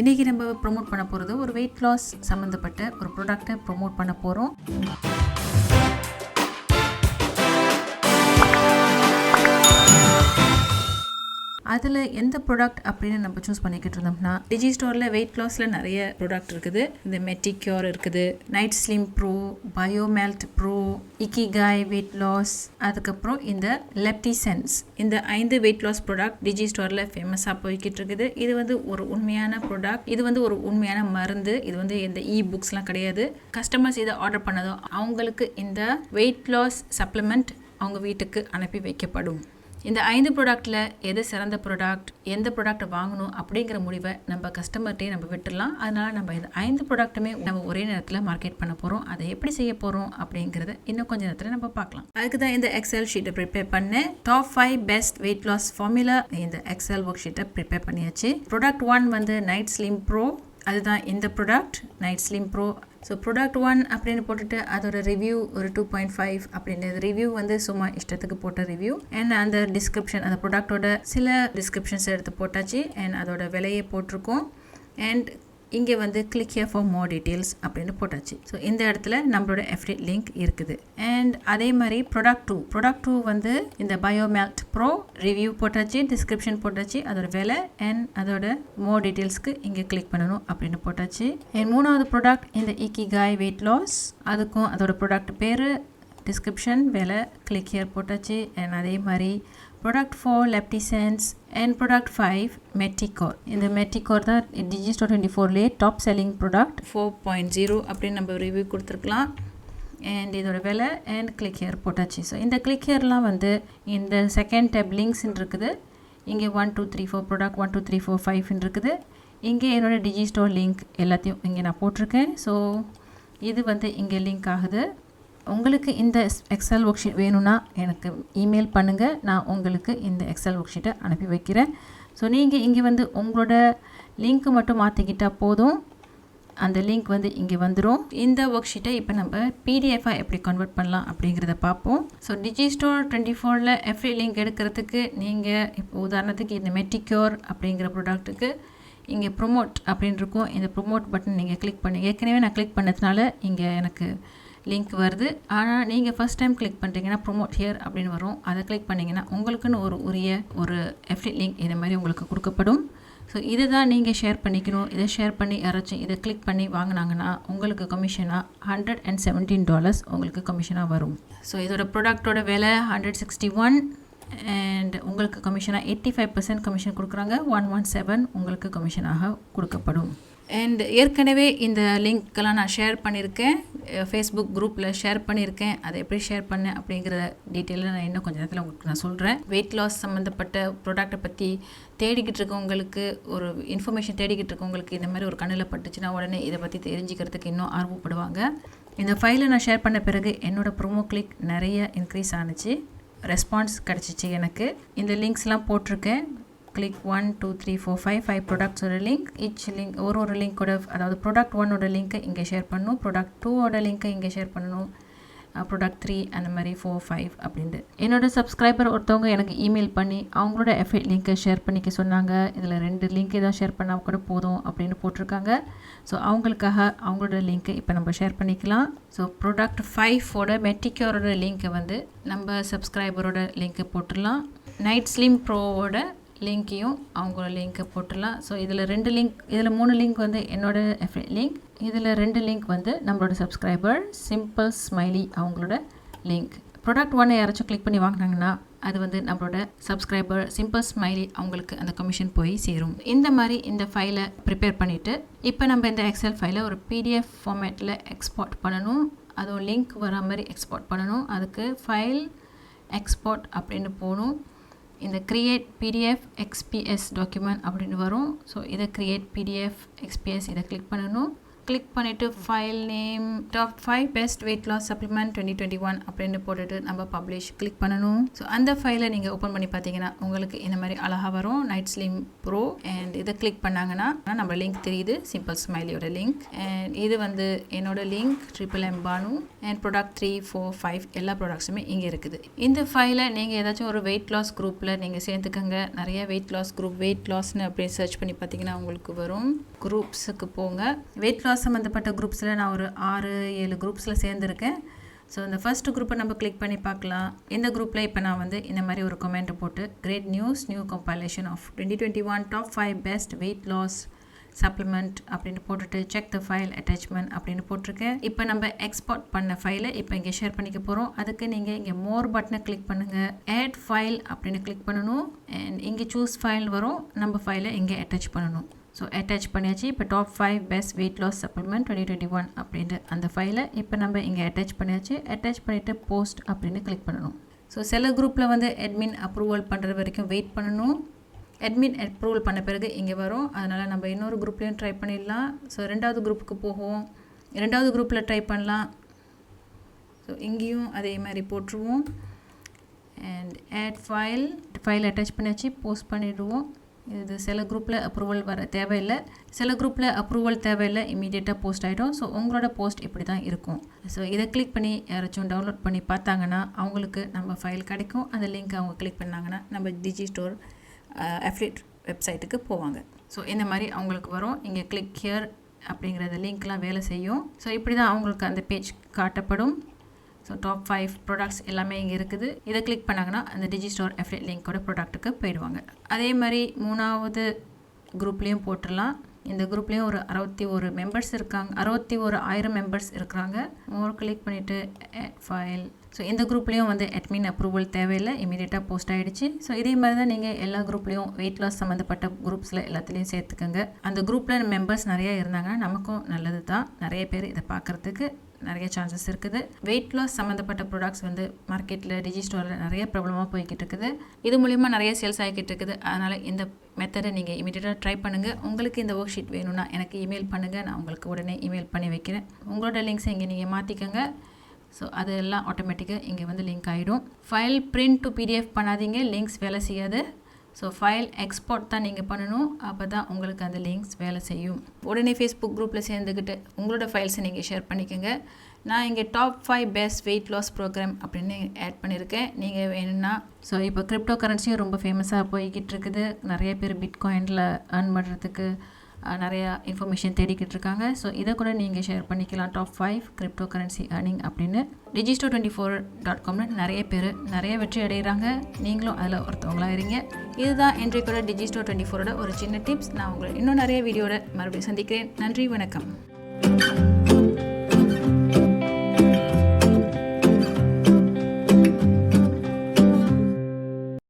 இன்றைக்கி நம்ம ப்ரொமோட் பண்ண போகிறது ஒரு வெயிட் லாஸ் சம்மந்தப்பட்ட ஒரு ப்ராடக்ட்டை ப்ரொமோட் பண்ண போகிறோம். அதில் எந்த ப்ராடக்ட் அப்படின்னு நம்ம சூஸ் பண்ணிக்கிட்டு இருந்தோம்னா, டிஜி ஸ்டோரில் வெயிட் லாஸில் நிறைய ப்ராடக்ட் இருக்குது. இந்த மெட்டிக்யூர் இருக்குது, night slim pro, Biomelt pro, Ikigai weight loss, அதுக்கப்புறம் இந்த லெப்டி சென்ஸ். இந்த 5 வெயிட் லாஸ் ப்ராடக்ட் டிஜி ஸ்டோரில் ஃபேமஸாக போய்கிட்டு இருக்குது. இது வந்து ஒரு உண்மையான ப்ராடக்ட், இது வந்து ஒரு உண்மையான மருந்து. இது வந்து எந்த புக்ஸ்லாம் கிடையாது. கஸ்டமர்ஸ் இதை ஆர்டர் பண்ணதும் அவங்களுக்கு இந்த வெயிட் லாஸ் சப்ளிமெண்ட் அவங்க வீட்டுக்கு அனுப்பி வைக்கப்படும். இந்த 5 ப்ராடக்ட்டில் எது சிறந்த ப்ராடக்ட், எந்த ப்ராடக்ட்டை வாங்கணும் அப்படிங்கிற முடிவை நம்ம கஸ்டமர்கிட்டே நம்ம விட்டுடலாம். அதனால் நம்ம இந்த 5 ப்ராடக்ட்டுமே நம்ம ஒரே நேரத்தில் மார்க்கெட் பண்ண போகிறோம். அதை எப்படி செய்ய போகிறோம் அப்படிங்கிறத இன்னும் கொஞ்சம் நேரத்தில் நம்ம பார்க்கலாம். அதுக்கு தான் இந்த எக்ஸல் ஷீட்டை ப்ரிப்பேர் பண்ணேன். Top 5 best weight loss formula இந்த எக்ஸல் ஒர்க் ஷீட்டை ப்ரிப்பேர் பண்ணியாச்சு. ப்ராடக்ட் 1 வந்து நைட் ஸ்லிம் ப்ரோ. அதுதான் இந்த product night slim pro. So product 1 அப்படின்னு போட்டுட்டு அதோட ரிவ்யூ ஒரு 2.5 அப்படின்னு ரிவ்யூ வந்து சும்மா இஷ்டத்துக்கு போட்ட ரிவ்யூ. அண்ட் அந்த டிஸ்கிரிப்ஷன், அந்த ப்ராடக்டோட சில டிஸ்கிரிப்ஷன்ஸ் எடுத்து போட்டாச்சு. அண்ட் அதோட விலையை போட்டிருக்கோம். அண்ட் இங்கே வந்து click here for more details அப்படின்னு போட்டாச்சு. ஸோ இந்த இடத்துல நம்மளோட அஃபிலியேட் லிங்க் இருக்குது. அண்ட் அதே மாதிரி ப்ராடக்ட் 2 வந்து இந்த பயோமெல்ட் ப்ரோ ரிவ்யூ போட்டாச்சு, டிஸ்கிரிப்ஷன் போட்டாச்சு, அதோட விலை அண்ட் அதோட மோர் டீட்டெயில்ஸ்க்கு இங்கே கிளிக் பண்ணணும் அப்படின்னு போட்டாச்சு. அண்ட் 3வது ப்ராடக்ட் இந்த இக்கிகாய் வெயிட் லாஸ், அதுக்கும் அதோட ப்ராடக்ட் பேர், டிஸ்கிரிப்ஷன், விலை, கிளிக் ஹியர் போட்டாச்சு. அண்ட் அதே மாதிரி ப்ராடக்ட் 4 லெப்டி சென்ஸ் அண்ட் ப்ராடக்ட் 5 மெட்டிக்யூர். இந்த மெட்டிக்யூர் தான் டிஜி ஸ்டோர் 24லேயே டாப் செல்லிங் ப்ராடக்ட் 4.0 அப்படின்னு நம்ம ரிவ்யூ கொடுத்துருக்கலாம். அண்ட் இதோட விலை அண்ட் கிளிக் ஹியர் போட்டாச்சு. ஸோ இந்த கிளிக் ஹியர்லாம் வந்து இந்த செகண்ட் டேப் லிங்க்ஸ்ன்னு இருக்குது. இங்கே 1 2 3 4 ப்ராடக்ட் 1 2 3 4 5 இருக்குது. இங்கே என்னோடய டிஜி ஸ்டோர் லிங்க் எல்லாத்தையும் இங்கே நான் போட்டிருக்கேன். ஸோ இது வந்து இங்கே லிங்க் ஆகுது. உங்களுக்கு இந்த எக்ஸல் ஒர்க் ஷீட் வேணும்னா எனக்கு இமெயில் பண்ணுங்கள். நான் உங்களுக்கு இந்த எக்ஸல் ஒர்க் ஷீட்டை அனுப்பி வைக்கிறேன். ஸோ நீங்கள் இங்கே வந்து உங்களோட லிங்க்கு மட்டும் மாற்றிக்கிட்டால் போதும். அந்த லிங்க் வந்து இங்கே வந்துடும். இந்த ஒர்க் ஷீட்டை இப்போ நம்ம பிடிஎஃபாக எப்படி கன்வெர்ட் பண்ணலாம் அப்படிங்கிறத பார்ப்போம். ஸோ டிஜி ஸ்டோர் 24ல் எஃப்ரி லிங்க் எடுக்கிறதுக்கு நீங்கள் இப்போ உதாரணத்துக்கு இந்த மெட்டிக்யூர் அப்படிங்கிற ப்ராடக்ட்டுக்கு இங்கே ப்ரொமோட் அப்படின்னு இருக்கும். இந்த ப்ரொமோட் பட்டன் நீங்கள் கிளிக் பண்ணி, ஏற்கனவே நான் கிளிக் பண்ணதுனால இங்கே எனக்கு லிங்க் வருது. ஆனால் நீங்கள் ஃபஸ்ட் டைம் கிளிக் பண்ணுறீங்கன்னா ப்ரொமோட் ஹியர் அப்படின்னு வரும். அதை கிளிக் பண்ணிங்கன்னா உங்களுக்குன்னு ஒரு அஃபிலியேட் லிங்க் இது மாதிரி உங்களுக்கு கொடுக்கப்படும். ஸோ இதை தான் நீங்கள் ஷேர் பண்ணிக்கணும். இதை ஷேர் பண்ணி யாராச்சும் இதை கிளிக் பண்ணி வாங்கினாங்கன்னா உங்களுக்கு கமிஷனாக $117 உங்களுக்கு கமிஷனாக வரும். ஸோ இதோட ப்ராடக்டோட விலை 161 அண்ட் உங்களுக்கு கமிஷனாக 85% கமிஷன் கொடுக்குறாங்க. 117 உங்களுக்கு கமிஷனாக கொடுக்கப்படும். அண்ட் ஏற்கனவே இந்த லிங்க்கெல்லாம் நான் ஷேர் பண்ணியிருக்கேன், ஃபேஸ்புக் குரூப்பில் ஷேர் பண்ணியிருக்கேன். அதை எப்படி ஷேர் பண்ணேன் அப்படிங்கிற டீட்டெயிலில் நான் இன்னும் கொஞ்சம் நேரத்தில் உங்களுக்கு நான் சொல்கிறேன். வெயிட் லாஸ் சம்மந்தப்பட்ட ப்ராடக்ட்டை பற்றி தேடிக்கிட்டு இருக்கவங்களுக்கு, ஒரு இன்ஃபர்மேஷன் தேடிக்கிட்டு இருக்கவங்களுக்கு இந்த மாதிரி ஒரு கண்ணில் பட்டுச்சுன்னா உடனே இதை பற்றி தெரிஞ்சுக்கிறதுக்கு இன்னும் ஆர்வப்படுவாங்க. இந்த ஃபைலை நான் ஷேர் பண்ண பிறகு என்னோடய ப்ரோமோ கிளிக் நிறைய இன்க்ரீஸ் ஆணுச்சு, ரெஸ்பான்ஸ் கிடச்சிச்சு எனக்கு. இந்த லிங்க்ஸ்லாம் போட்டிருக்கேன். கிளிக் 1 2 3 4 5 ப்ராடக்ட்ஸோட லிங்க். ஈச் லிங்க் ஒரு லிங்க்கோட, அதாவது ப்ராடக்ட் 1ஓட லிங்க்கை இங்கே ஷேர் பண்ணணும், ப்ராடக்ட் 2ஓட லிங்க்கை இங்கே ஷேர் பண்ணணும், ப்ராடக்ட் 3 அந்த மாதிரி 4 5 அப்படின்ட்டு. என்னோடய சப்ஸ்கிரைபர் ஒருத்தவங்க எனக்கு இமெயில் பண்ணி அவங்களோட அஃபிலியேட் லிங்க்கை ஷேர் பண்ணிக்க சொன்னாங்க. இதில் 2 லிங்க் தான் ஷேர் பண்ணால் கூட போதும் அப்படின்னு போட்டிருக்காங்க. ஸோ அவங்களுக்காக அவங்களோட லிங்க்கை இப்போ நம்ம ஷேர் பண்ணிக்கலாம். ஸோ ப்ராடக்ட் 5ஓட மெட்டிக்யூரோட லிங்க்கை வந்து நம்ம சப்ஸ்கிரைபரோட லிங்க்கை போட்டுடலாம். நைட் ஸ்லிம் ப்ரோவோட லிங்க்கையும் அவங்களோட லிங்க்கை போட்டுடலாம். ஸோ இதில் 2 லிங்க், இதில் 3 லிங்க் வந்து என்னோட அஃபிலியேட் லிங்க், இதில் 2 லிங்க் வந்து நம்மளோட சப்ஸ்கிரைபர் சிம்பிள் ஸ்மைலி அவங்களோட லிங்க். ப்ராடக்ட் 1 யாராச்சும் கிளிக் பண்ணி வாங்கினாங்கன்னா அது வந்து நம்மளோட சப்ஸ்கிரைபர் சிம்பிள் ஸ்மைலி அவங்களுக்கு அந்த கமிஷன் போய் சேரும். இந்த மாதிரி இந்த ஃபைலை ப்ரிப்பேர் பண்ணிவிட்டு இப்போ நம்ம இந்த எக்ஸல் ஃபைலை ஒரு பிடிஎஃப் ஃபார்மேட்டில் எக்ஸ்போர்ட் பண்ணணும். அதுவும் லிங்க் வர மாதிரி எக்ஸ்போர்ட் பண்ணணும். அதுக்கு ஃபைல் எக்ஸ்போர்ட் அப்படின்னு போகணும். இந்த கிரியேட் பிடிஎஃப் எக்ஸ்பிஎஸ் டாக்குமெண்ட் அப்படின்னு வரும். ஸோ இதை கிரியேட் பிடிஎஃப் எக்ஸ்பிஎஸ் இதை கிளிக் பண்ணணும். கிளிக் பண்ணிவிட்டு file name top 5 best weight loss supplement 2021 அப்படின்னு போட்டுட்டு நம்ம பப்ளிஷ் கிளிக் பண்ணணும். ஸோ அந்த ஃபைலை நீங்கள் ஓப்பன் பண்ணி பார்த்தீங்கன்னா உங்களுக்கு இந்த மாதிரி அழகாக வரும், நைட் ஸ்லிம் ப்ரோ. அண்ட் இதை கிளிக் பண்ணாங்கன்னா நம்ம லிங்க் தெரியுது, சிம்பிள் ஸ்மைலியோட லிங்க். அண்ட் இது வந்து என்னோட link MMM Banu and product 3, 4, 5 எல்லா ப்ராடக்ட்ஸுமே இங்கே இருக்குது. இந்த ஃபைலை நீங்கள் ஏதாச்சும் ஒரு வெயிட் லாஸ் குரூப்பில் நீங்கள் சேர்த்துக்கங்க. நிறைய வெயிட் லாஸ் குரூப், வெயிட் லாஸ்னு அப்படி சர்ச் பண்ணி பார்த்தீங்கன்னா உங்களுக்கு வரும். குரூப்ஸுக்கு போங்க. வெயிட் லாஸ் சம்மந்தப்பட்ட குரூப்ஸில் நான் ஒரு 6-7 குரூப்ஸில் சேர்ந்துருக்கேன். ஸோ இந்த ஃபர்ஸ்ட் குரூப்பை நம்ம கிளிக் பண்ணி பார்க்கலாம். இந்த குரூப்பில் இப்போ நான் வந்து இந்த மாதிரி ஒரு கமெண்ட் போட்டு great news, new compilation of 2021 top 5 best weight loss supplement அப்படின்னு போட்டுட்டு செக் த ஃபைல் அட்டாச்மெண்ட் அப்படின்னு போட்டிருக்கேன். இப்போ நம்ம எக்ஸ்போர்ட் பண்ண ஃபைலை இப்போ இங்கே ஷேர் பண்ணிக்க போகிறோம். அதுக்கு நீங்கள் இங்கே மோர் பட்டனை கிளிக் பண்ணுங்கள். ஆட் ஃபைல் அப்படின்னு கிளிக் பண்ணணும். அண்ட் இங்கே சூஸ் ஃபைல் வரும், நம்ம ஃபைலை இங்கே அட்டாச் பண்ணணும். ஸோ அட்டாச் பண்ணியாச்சு. இப்போ top 5 best weight loss supplement 2021 அப்படின்ட்டு அந்த ஃபைலை இப்போ நம்ம இங்கே அட்டாச் பண்ணியாச்சு. அட்டாச் பண்ணிவிட்டு போஸ்ட் அப்படின்னு கிளிக் பண்ணணும். ஸோ சில குரூப்பில் வந்து அட்மின் அப்ரூவல் பண்ணுறது வரைக்கும் வெயிட் பண்ணணும். அட்மின் அப்ரூவல் பண்ண பிறகு இங்கே வரும். அதனால் நம்ம இன்னொரு குரூப்லேயும் ட்ரை பண்ணிடலாம். ஸோ 2வது குரூப்புக்கு போகும். 2வது குரூப்பில் ட்ரை பண்ணலாம். ஸோ இங்கேயும் அதே மாதிரி போட்டுருவோம். அண்ட் ஆட் ஃபைல் அட்டாச் பண்ணியாச்சு, போஸ்ட் பண்ணிவிடுவோம். இது சில குரூப்பில் அப்ரூவல் வர தேவையில்லை, சில குரூப்பில் அப்ரூவல் தேவையில்லை, இமீடியட்டாக போஸ்ட் ஆகிடும். ஸோ உங்களோட போஸ்ட் இப்படி தான் இருக்கும். ஸோ இதை கிளிக் பண்ணி யாராச்சும் டவுன்லோட் பண்ணி பார்த்தாங்கன்னா அவங்களுக்கு நம்ம ஃபைல் கிடைக்கும். அந்த லிங்க் அவங்க கிளிக் பண்ணாங்கன்னா நம்ம டிஜி ஸ்டோர் அஃபிலியேட் வெப்சைட்டுக்கு போவாங்க. ஸோ இந்த மாதிரி அவங்களுக்கு வரும். இங்கே கிளிக் ஹியர் அப்படிங்கிறது லிங்க்லாம் வேலை செய்யும். ஸோ இப்படி தான் அவங்களுக்கு அந்த பேஜ் காட்டப்படும். ஸோ டாப் 5 ப்ராடக்ட்ஸ் எல்லாமே இங்கே இருக்குது. இதை கிளிக் பண்ணாங்கன்னா அந்த டிஜி ஸ்டோர் அஃபிலியேட் லிங்க்கோட ப்ராடக்ட்டுக்கு போயிடுவாங்க. அதே மாதிரி 3வது குரூப்லேயும் போட்டுடலாம். இந்த குரூப்லேயும் ஒரு 61 மெம்பர்ஸ் இருக்காங்க, 61,000 மெம்பர்ஸ் இருக்கிறாங்க. மோர் கிளிக் பண்ணிவிட்டு ஃபைல். ஸோ இந்த குரூப்லேயும் வந்து அட்மின் அப்ரூவல் தேவையில்லை, இமீடியட்டாக போஸ்ட் ஆகிடுச்சு. ஸோ இதே மாதிரி தான் நீங்கள் எல்லா குரூப்லேயும் வெயிட் லாஸ் சம்மந்தப்பட்ட குரூப்ஸில் எல்லாத்துலேயும் சேர்த்துக்கோங்க. அந்த குரூப்பில் மெம்பர்ஸ் நிறையா இருந்தாங்கன்னா நமக்கும் நல்லது தான். நிறைய பேர் இதை பார்க்குறதுக்கு நிறைய சான்சஸ் இருக்குது. வெயிட் லாஸ் சம்மந்தப்பட்ட ப்ராடக்ட்ஸ் வந்து மார்க்கெட்டில் டிஜி ஸ்டோரில் நிறைய ப்ராப்ளமாக போய்கிட்டு இருக்குது. இது மூலிமா நிறைய சேல்ஸ் ஆகிக்கிட்டு இருக்குது. அதனால் இந்த மெத்தடை நீங்கள் இமீடியட்டாக ட்ரை பண்ணுங்கள். உங்களுக்கு இந்த ஒர்க் ஷீட் வேணும்னா எனக்கு இமெயில் பண்ணுங்கள், நான் உங்களுக்கு உடனே இமெயில் பண்ணி வைக்கிறேன். உங்களோட லிங்க்ஸை இங்கே நீங்கள் மாற்றிக்கோங்க. ஸோ அதெல்லாம் ஆட்டோமேட்டிக்காக இங்கே வந்து லிங்க் ஆகிடும். ஃபைல் பிரிண்ட் டு PDF பண்ணாதீங்க, லிங்க்ஸ் வேலை செய்யாது. ஸோ ஃபைல் எக்ஸ்போர்ட் தான் நீங்கள் பண்ணணும். அப்போ தான் உங்களுக்கு அந்த லிங்க்ஸ் வேலை செய்யும். உடனே ஃபேஸ்புக் குரூப்பில் சேர்ந்துக்கிட்டு உங்களோட ஃபைல்ஸை நீங்கள் ஷேர் பண்ணிக்கோங்க. நான் இங்கே top 5 best weight loss program அப்படின்னு ஆட் பண்ணியிருக்கேன். நீங்கள் வேணும்னா ஸோ இப்போ கிரிப்டோ கரன்சியும் ரொம்ப ஃபேமஸாக போய்கிட்டு இருக்குது. நிறைய பேர் பிட்காயினில் ஏர்ன் பண்ணுறதுக்கு நிறையா இன்ஃபர்மேஷன் தேடிக்கிட்டு இருக்காங்க. ஸோ இதை கூட நீங்கள் ஷேர் பண்ணிக்கலாம். டாப் 5 கிரிப்டோ கரன்சி ஏர்னிங் அப்படின்னு digistore24.comல நிறைய பேர் நிறைய வெற்றி அடைகிறாங்க. நீங்களும் அதில் ஒருத்தவங்களாக இருங்க. இதுதான் இன்றைய கூட digistore24ஓட ஒரு சின்ன டிப்ஸ். நான் உங்களை இன்னும் நிறைய வீடியோட மறுபடியும் சந்திக்கிறேன். நன்றி, வணக்கம்.